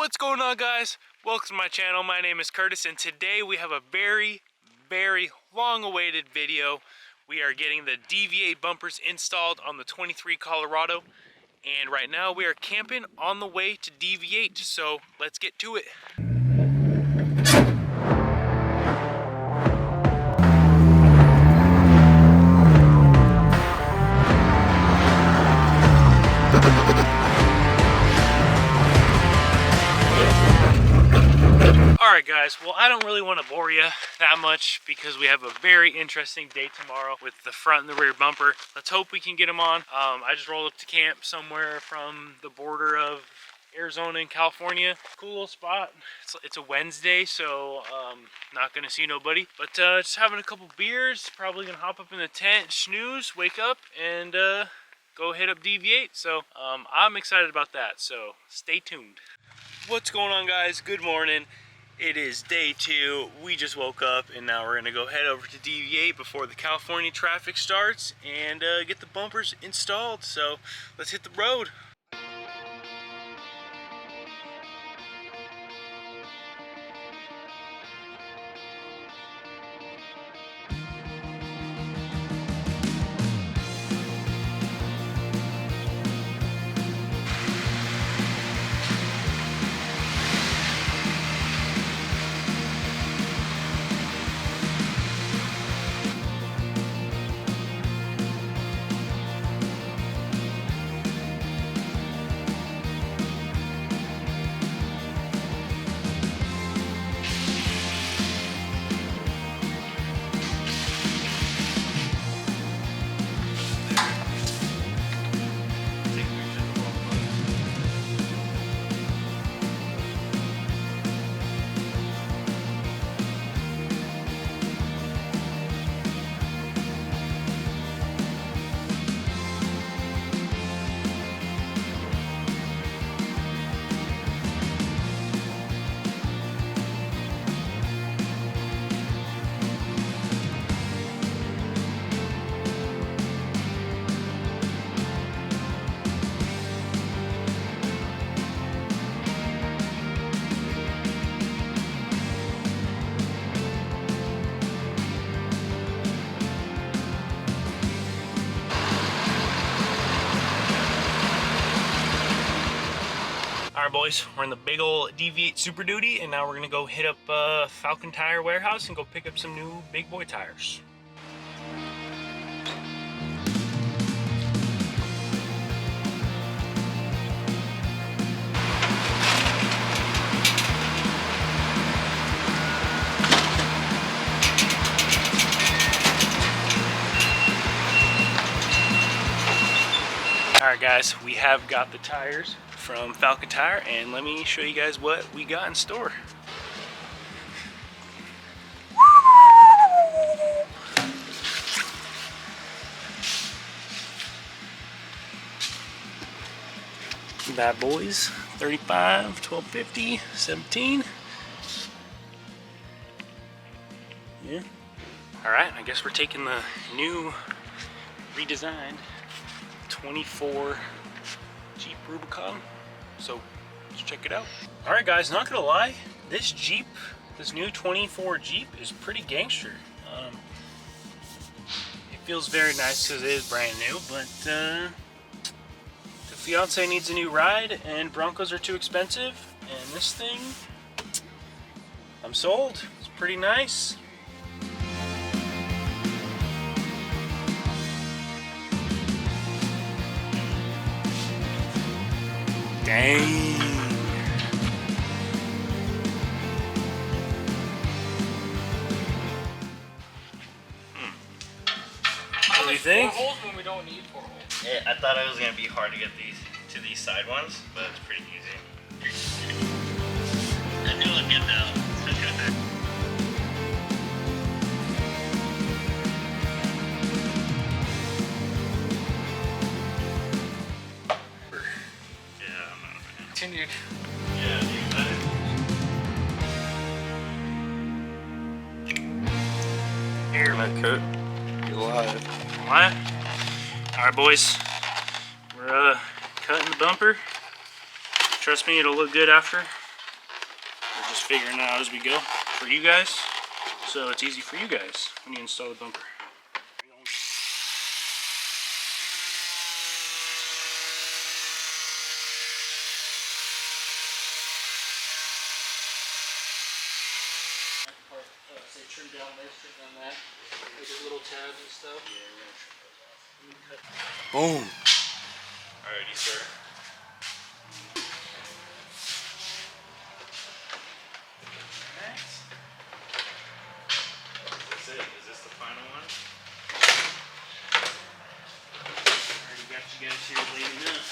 What's going on, guys? Welcome to my channel. My name is Curtis, and today we have a very long awaited video. We are getting the Dv8 bumpers installed on the 23 Colorado, and right now we are camping on the way to Dv8, so let's get to it. Alright guys, well, I don't really want to bore you that much because we have a very interesting day tomorrow with the front and the rear bumper. Let's hope we can get them on. I just rolled up to camp somewhere from the border of Arizona and California. Cool little spot. It's a Wednesday, so not gonna see nobody, but just having a couple beers, probably gonna hop up in the tent, snooze, wake up, and go hit up Dv8. So I'm excited about that, so stay tuned. What's going on, guys? Good morning. It is day 2. We just woke up, and now we're gonna go head over to Dv8 before the California traffic starts and get the bumpers installed. So let's hit the road. Alright boys, we're in the big old Dv8 Super Duty, and now we're gonna go hit up Falcon Tire Warehouse and go pick up some new big boy tires. Alright guys, we have got the tires from Falcon Tire, and let me show you guys what we got in store. Bad boys, 35, 1250, 17. Yeah. Alright, I guess we're taking the new redesigned 24 Jeep Rubicon, so let's check it out. Alright guys, not gonna lie, this Jeep, this new 24 Jeep is pretty gangster. It feels very nice because it is brand new, but the fiance needs a new ride and Broncos are too expensive, and this thing, I'm sold. It's pretty nice. Dang. What do you think? 4 holes when we don't need 4 holes. Yeah, I thought it was gonna be hard to get these side ones, but it's pretty easy. I do look good though. It's good. Yeah, I'm not a fan. Continued. Yeah, Here, my coat. you're live. What? Alright boys, we're cutting the bumper. Trust me, it'll look good after. Just figuring it out as we go for you guys, so it's easy for you guys when you install the bumper. Say trim down this, trim down that. Like the little tabs and stuff. Yeah, we're gonna trim those off. Boom. Alrighty, sir. Nice. That's it. Is this the final one? Already got you guys here leading up.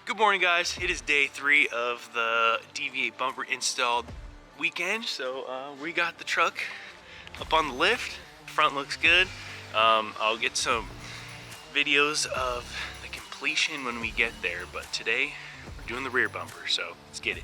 Good morning, guys. It is day 3 of the Dv8 bumper installed weekend. So we got the truck up on the lift. Front looks good. I'll get some videos of the completion when we get there, but today we're doing the rear bumper, so let's get it.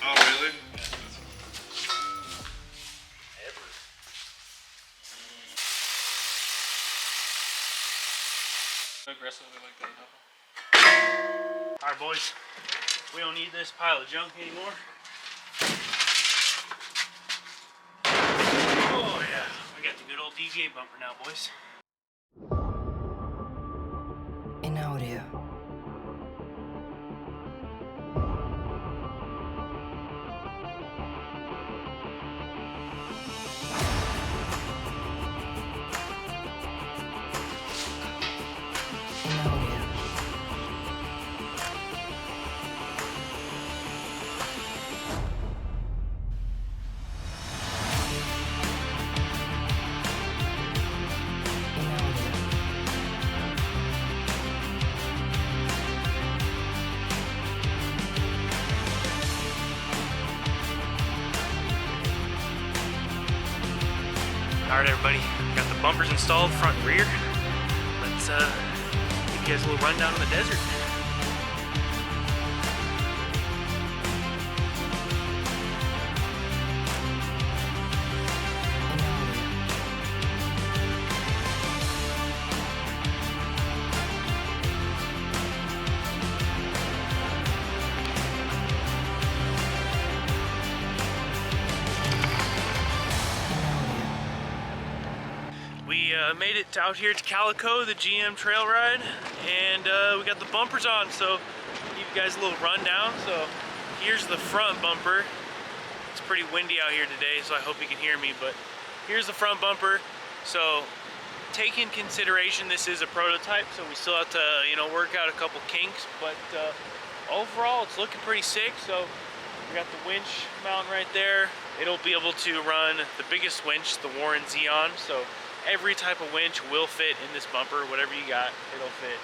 Oh, really? Aggressively like that. Alright, boys. We don't need this pile of junk anymore. Oh yeah, we got the good old Dv8 bumper now, boys. In audio. Alright, everybody, got the bumpers installed, front and rear. Let's give you guys a little rundown on the desert. We made it out here to Calico, the GM trail ride, and we got the bumpers on, so I'll give you guys a little rundown. So here's the front bumper. It's pretty windy out here today, so I hope you can hear me, but here's the front bumper. So take in consideration this is a prototype, so we still have to, you know, work out a couple kinks, but overall it's looking pretty sick. So we got the winch mounting right there. It'll be able to run the biggest winch, the Warren Xeon, so every type of winch will fit in this bumper. Whatever you got, it'll fit.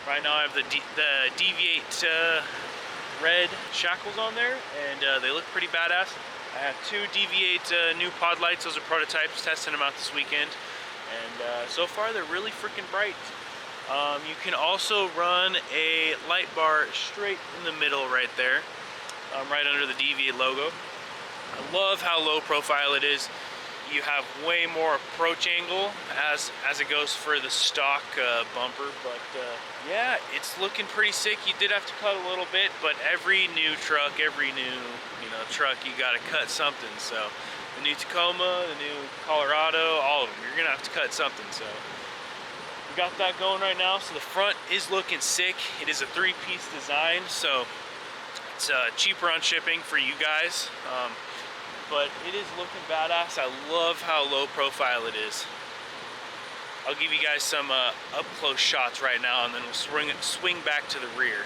Right now I have the Dv8 red shackles on there, and they look pretty badass. I have 2 Dv8 new pod lights. Those are prototypes, testing them out this weekend, and so far they're really freaking bright. You can also run a light bar straight in the middle right there, right under the Dv8 logo. I love how low profile it is. you have way more approach angle as it goes for the stock bumper. But yeah, it's looking pretty sick. You did have to cut a little bit, but every new truck, every new truck, you got to cut something. So the new Tacoma, the new Colorado, all of them, you're gonna have to cut something. So we got that going right now. So the front is looking sick. It is a 3-piece design, so it's cheaper on shipping for you guys. But it is looking badass. I love how low profile it is. I'll give you guys some up close shots right now, and then we'll swing back to the rear.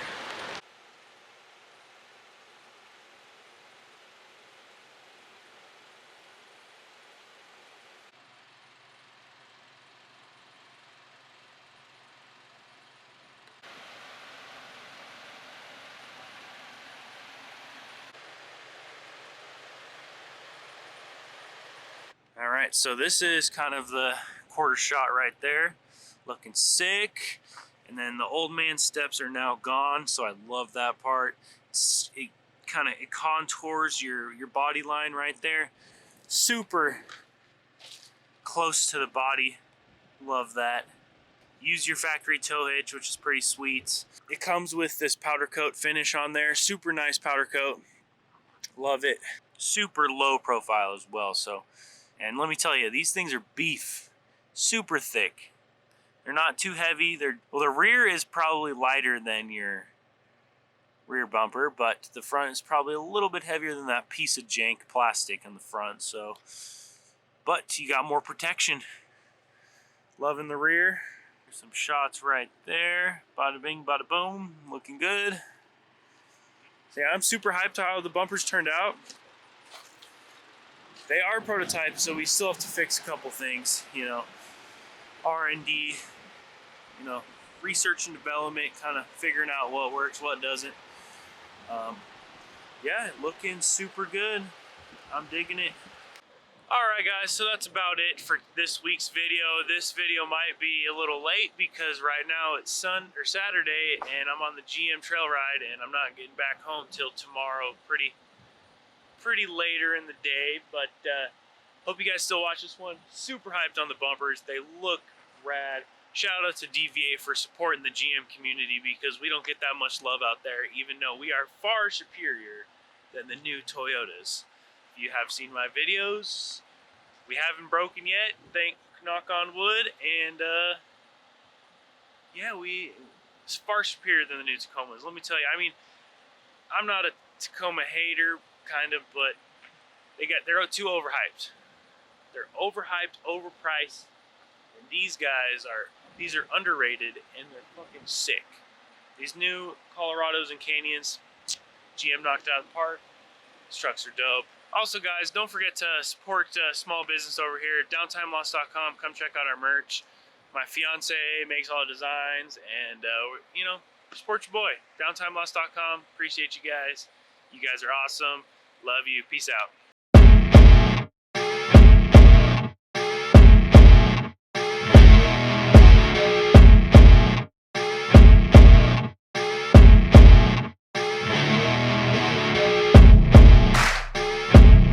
All right, so this is kind of the quarter shot right there, looking sick. And then the old man steps are now gone, so I love that part. It contours your body line right there, super close to the body. Love that. Use your factory tow hitch, which is pretty sweet. It comes with this powder coat finish on there, super nice powder coat. Love it. Super low profile as well. So. And let me tell you, these things are beef, super thick. They're not too heavy. Well, the rear is probably lighter than your rear bumper, but the front is probably a little bit heavier than that piece of jank plastic on the front. So, but you got more protection. Loving the rear. There's some shots right there. Bada bing, bada boom. Looking good. So yeah, I'm super hyped how the bumpers turned out. They are prototypes, so we still have to fix a couple things, R&D, research and development, kind of figuring out what works, what doesn't. Yeah, looking super good. I'm digging it. Alright guys, so that's about it for this week's video. This video might be a little late because right now it's Saturday and I'm on the GM trail ride and I'm not getting back home till tomorrow, pretty later in the day, but hope you guys still watch this one. Super hyped on the bumpers. They look rad. Shout out to Dv8 for supporting the GM community because we don't get that much love out there, even though we are far superior than the new Toyotas. If you have seen my videos, we haven't broken yet, knock on wood, and yeah, it's far superior than the new Tacomas. Let me tell you, I mean, I'm not a Tacoma hater, kind of, but they're too overhyped. They're overhyped, overpriced, and these are underrated and they're fucking sick. These new Colorados and Canyons, GM knocked out of the park. These trucks are dope. Also guys, don't forget to support small business over here, DOWNTIMELOST.com. Come check out our merch. My fiance makes all the designs, and support your boy, DOWNTIMELOST.com. Appreciate you guys. You guys are awesome. Love you. Peace out.